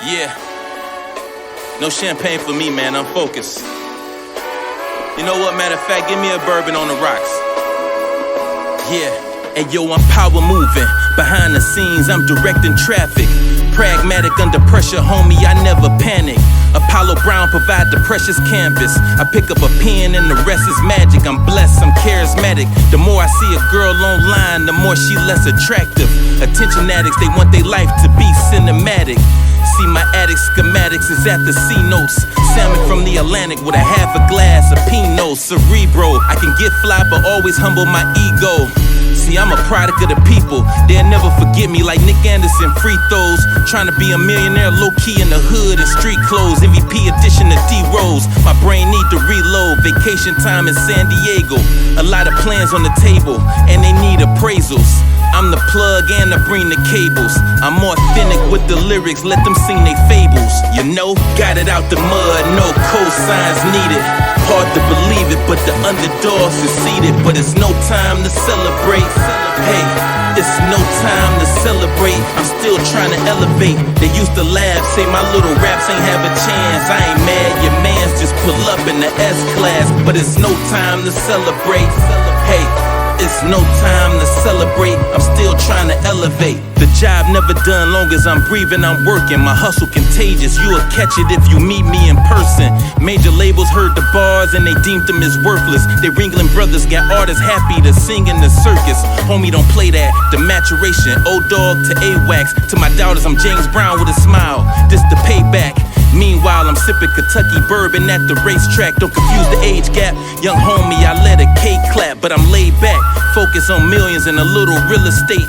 Yeah. No champagne for me, man. I'm focused. You know what? Matter of fact, give me a bourbon on the rocks. Yeah. Hey, yo, I'm power moving. Behind the scenes, I'm directing traffic. Pragmatic under pressure, homie, I never panic. Apollo Brown provide the precious canvas. I pick up a pen and the rest is magic. I'm blessed, I'm charismatic. The more I see a girl online, the more she less attractive. Attention addicts, they want their life to be cinematic. See my attic schematics is at the C notes. Salmon from the Atlantic with a half a glass of Pinot Cerebro. I can get fly but always humble my ego. See, I'm a product of the people. They'll never forget me like Nick Anderson free throws. Trying to be a millionaire low-key in the hood and street clothes. MVP edition of D-Rose. My brain need to reload. Vacation time in San Diego. A lot of plans on the table and they need appraisals. I'm the plug and I bring the cables. I'm more authentic with the lyrics, let them sing they fables. You know, got it out the mud, no cosigns needed. Hard to believe it, but the underdog succeeded. But it's no time to celebrate. Hey, it's no time to celebrate. I'm still trying to elevate. They used to laugh, say my little raps ain't have a chance. I ain't mad, your mans just pull up in the S-Class. But it's no time to celebrate. Hey, it's no time to celebrate, I'm still trying to elevate. The job never done, long as I'm breathing, I'm working. My hustle contagious, you'll catch it if you meet me in person. Major labels heard the bars and they deemed them as worthless. They Ringling Brothers got artists happy to sing in the circus. Homie, don't play that, the maturation. Old dog to A-Wax, to my doubters I'm James Brown with a smile. This the payback. Meanwhile, I'm sipping Kentucky bourbon at the racetrack. Don't confuse the age gap. Young homie, I let a cake clap, but I'm laid back. Focus on millions and a little real estate.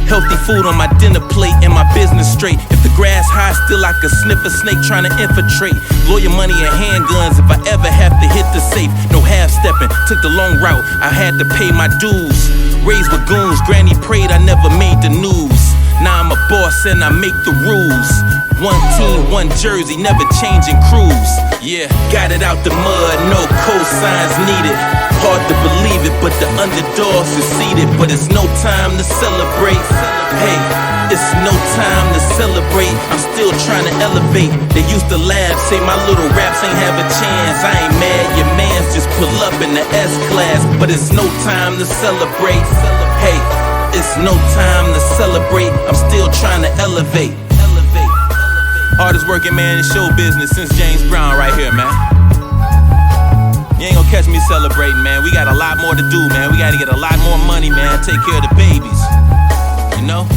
Healthy food on my dinner plate and my business straight. If the grass high, still I could sniff a snake trying to infiltrate. Lawyer money and handguns if I ever have to hit the safe. No half-stepping, took the long route. I had to pay my dues. Raised with goons, granny prayed I never made the news. Now I'm a boss and I make the rules. One team, one jersey, never changing crews. Yeah, got it out the mud, no cosigns needed. Hard to believe it, but the underdog succeeded. But it's no time to celebrate. Hey, it's no time to celebrate. I'm still trying to elevate. They used to laugh, say my little raps ain't have a chance. I ain't mad, your mans just pull up in the S-Class. But it's no time to celebrate. Hey, it's no time to celebrate. I'm still trying to elevate. Hardest working man in show business since James Brown right here, man. You ain't gonna catch me celebrating, man. We got a lot more to do, man. We gotta get a lot more money, man. Take care of the babies, you know?